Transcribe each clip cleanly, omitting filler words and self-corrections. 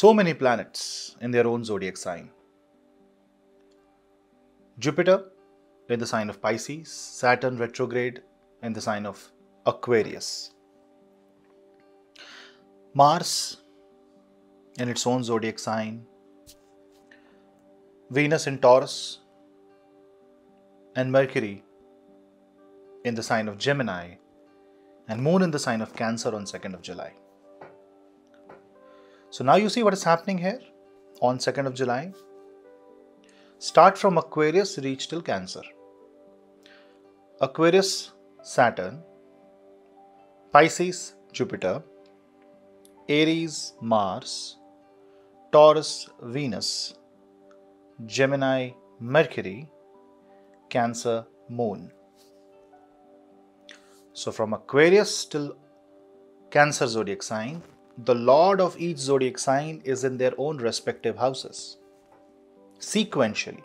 So many planets in their own zodiac sign. Jupiter in the sign of Pisces, Saturn retrograde in the sign of Aquarius. Mars in its own zodiac sign, Venus in Taurus, and Mercury in the sign of Gemini, and Moon in the sign of Cancer on 2nd of July. So now you see what is happening here on 2nd of July. Start from Aquarius, reach till Cancer. Aquarius, Saturn, Pisces, Jupiter, Aries, Mars, Taurus, Venus, Gemini, Mercury, Cancer, Moon. So from Aquarius till Cancer zodiac sign, the lord of each zodiac sign is in their own respective houses, sequentially.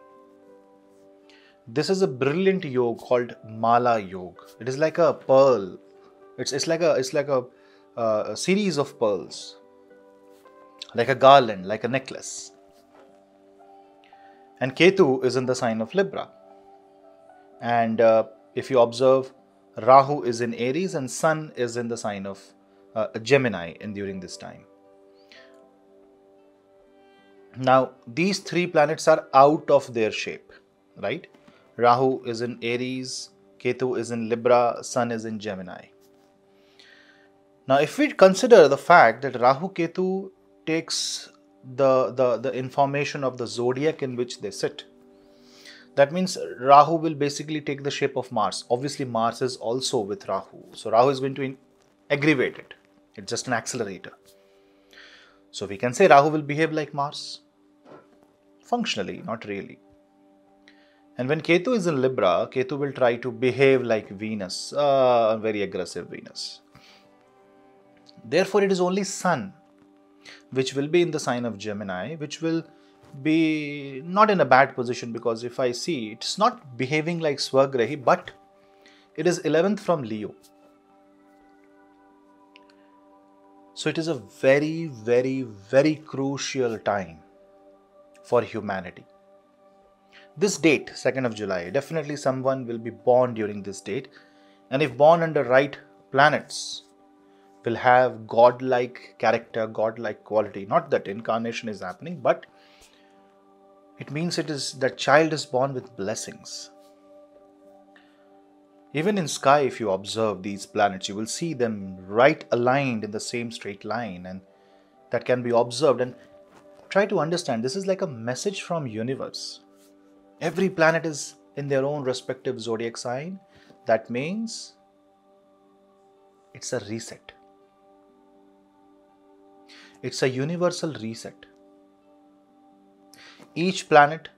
This is a brilliant yoga called Mala Yoga. It is like a pearl. It's like a series of pearls, like a garland, like a necklace. And Ketu is in the sign of Libra. And if you observe, Rahu is in Aries and Sun is in the sign of Gemini during this time. Now, these three planets are out of their shape, right? Rahu is in Aries, Ketu is in Libra, Sun is in Gemini. Now, if we consider the fact that Rahu Ketu takes the information of the zodiac in which they sit, that means Rahu will basically take the shape of Mars. Obviously, Mars is also with Rahu. So, Rahu is going to aggravate it. It's just an accelerator. So, we can say Rahu will behave like Mars. Functionally, not really. And when Ketu is in Libra, Ketu will try to behave like Venus, a very aggressive Venus. Therefore, it is only Sun which will be in the sign of Gemini, which will be not in a bad position, because if I see, it's not behaving like Swagrahi, but it is 11th from Leo. So it is a very, very, very crucial time for humanity. This date, 2nd of July, definitely someone will be born during this date, and if born under right planets, will have godlike character, godlike quality. Not that incarnation is happening, but it means it is that child is born with blessings. Even in sky, if you observe these planets, you will see them right aligned in the same straight line, and that can be observed. And try to understand, this is like a message from universe. Every planet is in their own respective zodiac sign. That means it's a reset. It's a universal reset. Each planet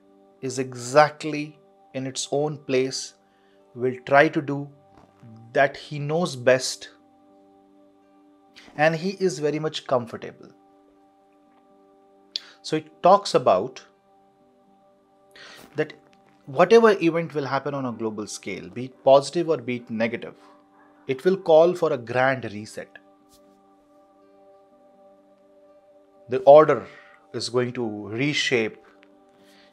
is exactly in its own place, will try to do that he knows best, and he is very much comfortable. So it talks about that whatever event will happen on a global scale, be it positive or be it negative, it will call for a grand reset. The order is going to reshape,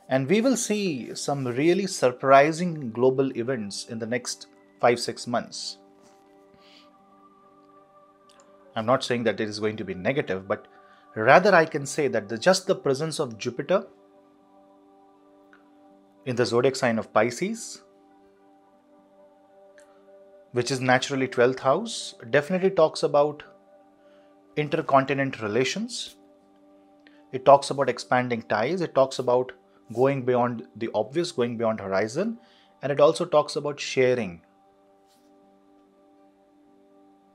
and we will see some really surprising global events in the next 5-6 months. I'm not saying that it is going to be negative, but rather I can say that just the presence of Jupiter in the zodiac sign of Pisces, which is naturally 12th house, definitely talks about intercontinental relations. It talks about expanding ties. It talks about going beyond the obvious, going beyond horizon. And it also talks about sharing.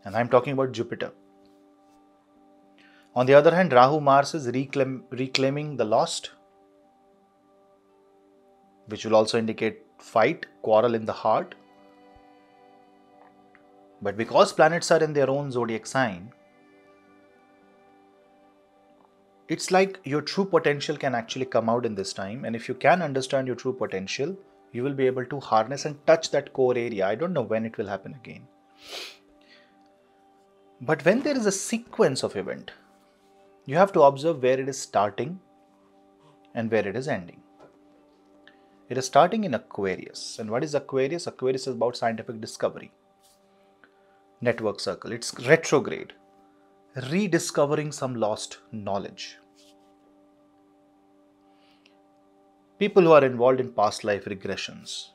And I'm talking about Jupiter. On the other hand, Rahu Mars is reclaiming the lost, which will also indicate fight, quarrel in the heart. But because planets are in their own zodiac sign, it's like your true potential can actually come out in this time. And if you can understand your true potential, you will be able to harness and touch that core area. I don't know when it will happen again. But when there is a sequence of event, you have to observe where it is starting and where it is ending. It is starting in Aquarius. And what is Aquarius? Aquarius is about scientific discovery. Network circle. It's retrograde. Rediscovering some lost knowledge. People who are involved in past life regressions,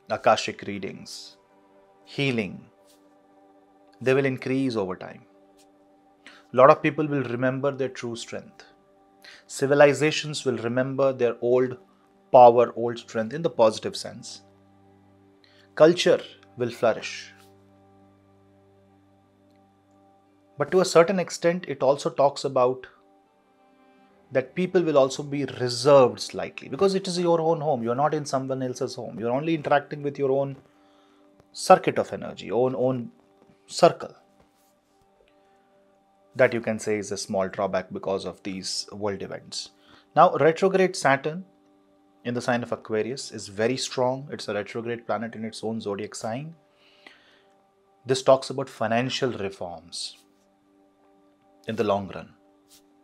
Akashic readings, healing, they will increase over time. A lot of people will remember their true strength. Civilizations will remember their old power, old strength in the positive sense. Culture will flourish. But to a certain extent, it also talks about that people will also be reserved slightly because it is your own home. You're not in someone else's home. You're only interacting with your own circuit of energy, own circle. That you can say is a small drawback because of these world events. Now, retrograde Saturn in the sign of Aquarius is very strong. It's a retrograde planet in its own zodiac sign. This talks about financial reforms in the long run.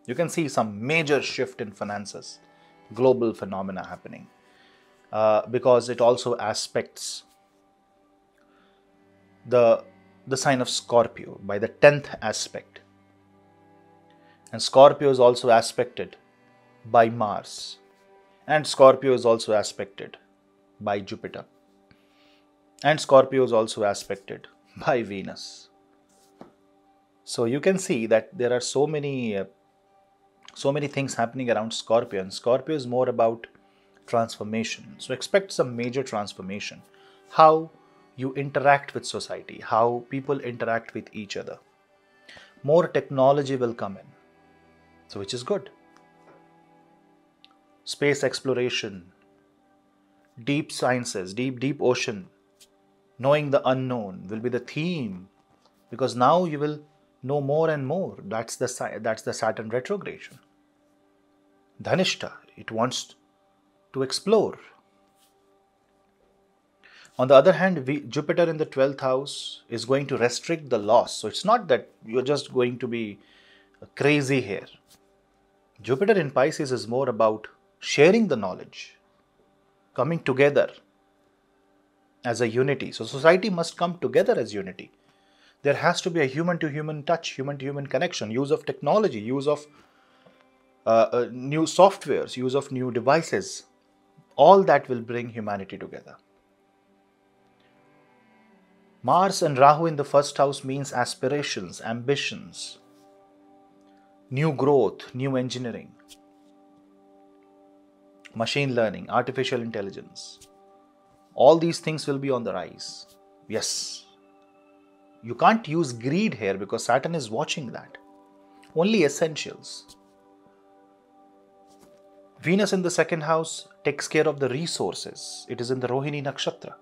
You can see some major shift in finances, global phenomena happening because it also aspects the sign of Scorpio by the 10th aspect. And Scorpio is also aspected by Mars. And Scorpio is also aspected by Jupiter. And Scorpio is also aspected by Venus. So you can see that there are so many things happening around Scorpio. And Scorpio is more about transformation. So expect some major transformation. How you interact with society, how people interact with each other. More technology will come in. So which is good. Space exploration, deep sciences, deep ocean, knowing the unknown will be the theme, because now you will know more and more. That's the Saturn retrogradation. Dhanishta, it wants to explore. On the other hand, Jupiter in the 12th house is going to restrict the loss. So it's not that you're just going to be crazy here. Jupiter in Pisces is more about sharing the knowledge, coming together as a unity. So society must come together as unity. There has to be a human-to-human touch, human-to-human connection, use of technology, use of new softwares, use of new devices. All that will bring humanity together. Mars and Rahu in the first house means aspirations, ambitions, new growth, new engineering, machine learning, artificial intelligence. All these things will be on the rise. Yes. You can't use greed here because Saturn is watching that. Only essentials. Venus in the second house takes care of the resources. It is in the Rohini Nakshatra.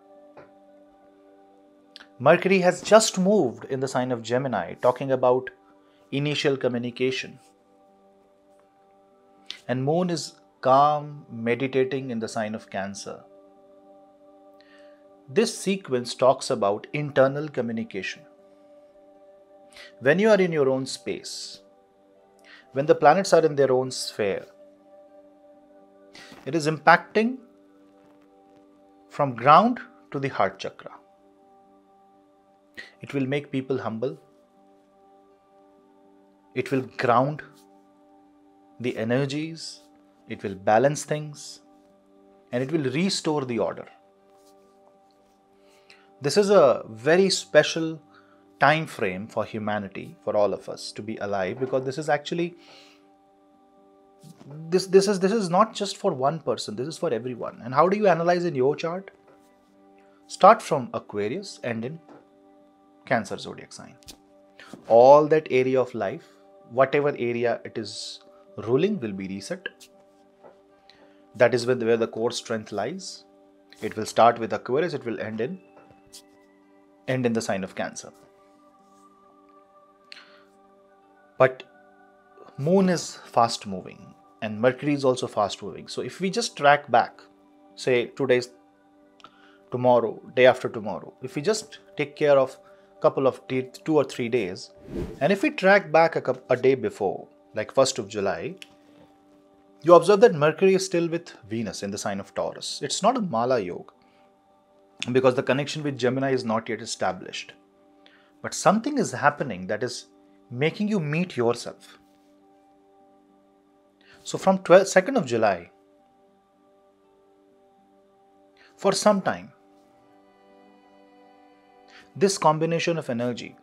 Mercury has just moved in the sign of Gemini, talking about initial communication. And Moon is calm, meditating in the sign of Cancer. This sequence talks about internal communication. When you are in your own space, when the planets are in their own sphere, it is impacting from ground to the heart chakra. It will make people humble. It will ground the energies. It will balance things. And it will restore the order. This is a very special time frame for humanity, for all of us to be alive, because this is actually, this is not just for one person, this is for everyone. And how do you analyze in your chart? Start from Aquarius, end in Cancer zodiac sign. All that area of life, whatever area it is ruling, will be reset. That is where the core strength lies. It will start with Aquarius, it will end in the sign of Cancer. But Moon is fast moving and Mercury is also fast moving. So if we just track back, say 2 days, tomorrow, day after tomorrow, if we just take care of couple of 2 or 3 days, and if we track back a day before, like 1st of July, you observe that Mercury is still with Venus in the sign of Taurus. It's not a Mala Yoga because the connection with Gemini is not yet established. But something is happening that is making you meet yourself. So from 2nd of July, for some time, this combination of energy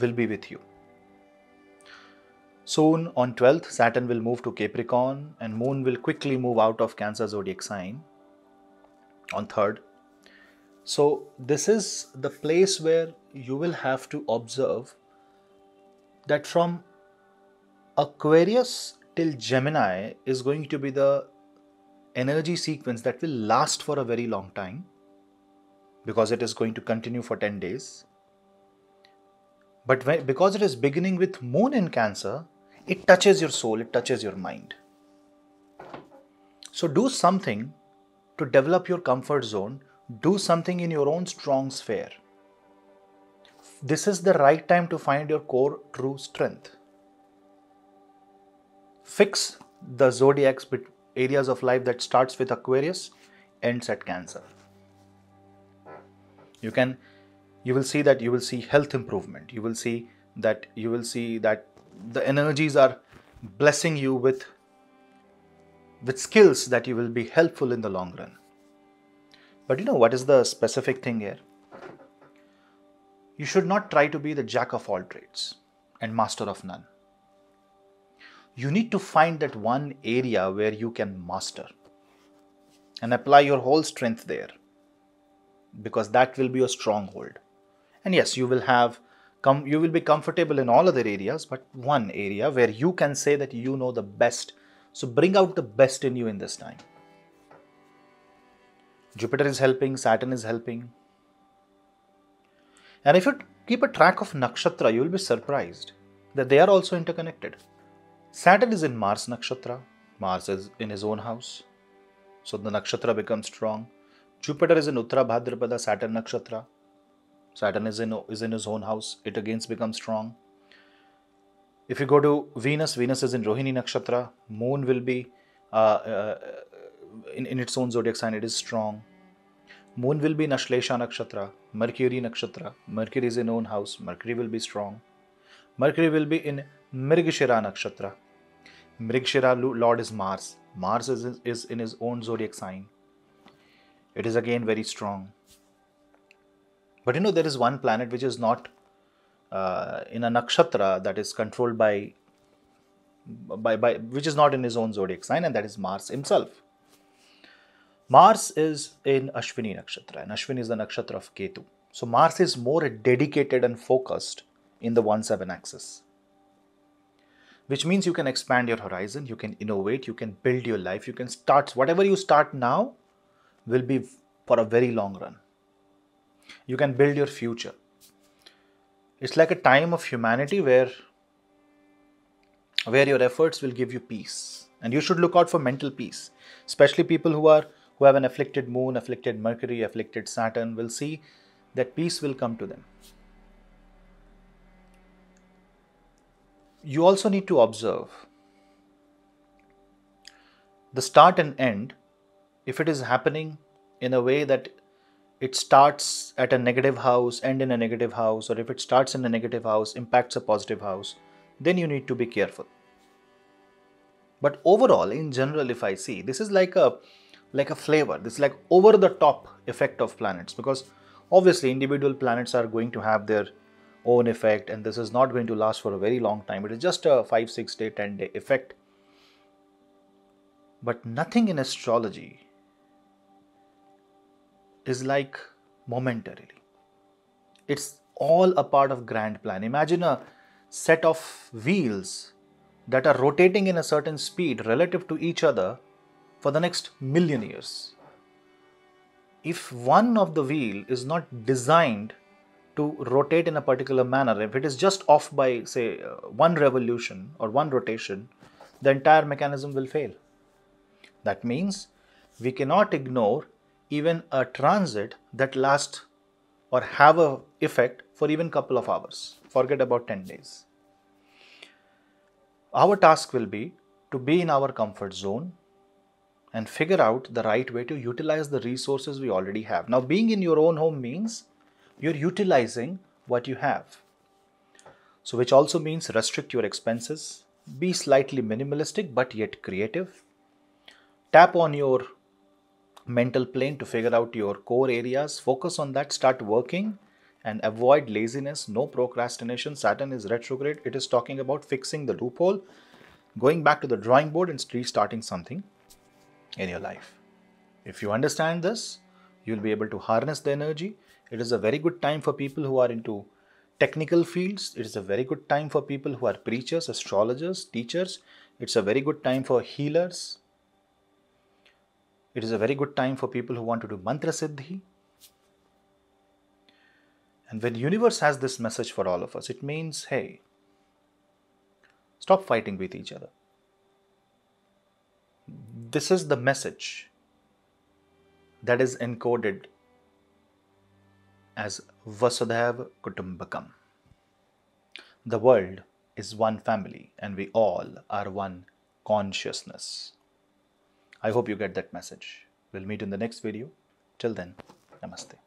will be with you. Soon on 12th, Saturn will move to Capricorn and Moon will quickly move out of Cancer zodiac sign on 3rd. So this is the place where you will have to observe that from Aquarius till Gemini is going to be the energy sequence that will last for a very long time because it is going to continue for 10 days. But because it is beginning with Moon in Cancer, it touches your soul, it touches your mind. So do something to develop your comfort zone, do something in your own strong sphere. This is the right time to find your core true strength. Fix the zodiac's areas of life that starts with Aquarius, ends at Cancer. You will see health improvement. You will see that the energies are blessing you with skills that you will be helpful in the long run. But you know what is the specific thing here? You should not try to be the jack of all trades and master of none. You need to find that one area where you can master and apply your whole strength there, because that will be your stronghold. And yes, you will be comfortable in all other areas, but one area where you can say that you know the best. So bring out the best in you in this time. Jupiter is helping, Saturn is helping. And if you keep a track of nakshatra, you will be surprised that they are also interconnected. Saturn is in Mars nakshatra. Mars is in his own house, so the nakshatra becomes strong. Jupiter is in Uttara Bhadrapada, Saturn nakshatra. Saturn is in his own house. It again becomes strong. If you go to Venus, Venus is in Rohini nakshatra. Moon will be in its own zodiac sign. It is strong. Moon will be in Ashlesha nakshatra. Mercury nakshatra. Mercury is in own house. Mercury will be strong. Mercury will be in Mrigashira nakshatra. Mrigashira Lord is Mars. Mars is in his own zodiac sign. It is again very strong. But there is one planet which is not in a nakshatra that is controlled by which is not in his own zodiac sign, and that is Mars himself. Mars is in Ashwini nakshatra, and Ashwini is the nakshatra of Ketu. So Mars is more dedicated and focused in the 1-7 axis, which means you can expand your horizon, you can innovate, you can build your life, you can start whatever you start now will be for a very long run. You can build your future. It's like a time of humanity where your efforts will give you peace, and you should look out for mental peace. Especially people who have an afflicted moon, afflicted Mercury, afflicted Saturn will see that peace will come to them. You also need to observe the start and end. If it is happening in a way that it starts at a negative house, end in a negative house, or if it starts in a negative house, impacts a positive house, then you need to be careful. But overall, in general, if I see, this is like a flavor. This is like over the top effect of planets, because obviously individual planets are going to have their own effect, and this is not going to last for a very long time. It is just a 5, 6 day, 10 day effect. But nothing in astrology is like momentarily. It's all a part of grand plan. Imagine a set of wheels that are rotating in a certain speed relative to each other for the next million years. If one of the wheel is not designed to rotate in a particular manner, if it is just off by say one revolution or one rotation, the entire mechanism will fail. That means we cannot ignore even a transit that lasts or have a effect for even couple of hours. Forget about 10 days. Our task will be to be in our comfort zone and figure out the right way to utilize the resources we already have. Now, being in your own home means you're utilizing what you have. So, which also means restrict your expenses, be slightly minimalistic but yet creative, tap on your mental plane to figure out your core areas, focus on that, start working, and avoid laziness, no procrastination. Saturn is retrograde. It is talking about fixing the loophole, going back to the drawing board and restarting something in your life. If you understand this, you'll be able to harness the energy. It is a very good time for people who are into technical fields. It is a very good time for people who are preachers, astrologers, teachers. It's a very good time for healers. It is a very good time for people who want to do mantra siddhi. And when universe has this message for all of us, it means, hey, stop fighting with each other. This is the message that is encoded as Vasudhaiva Kutumbakam. The world is one family and we all are one consciousness. I hope you get that message. We'll meet in the next video. Till then, namaste.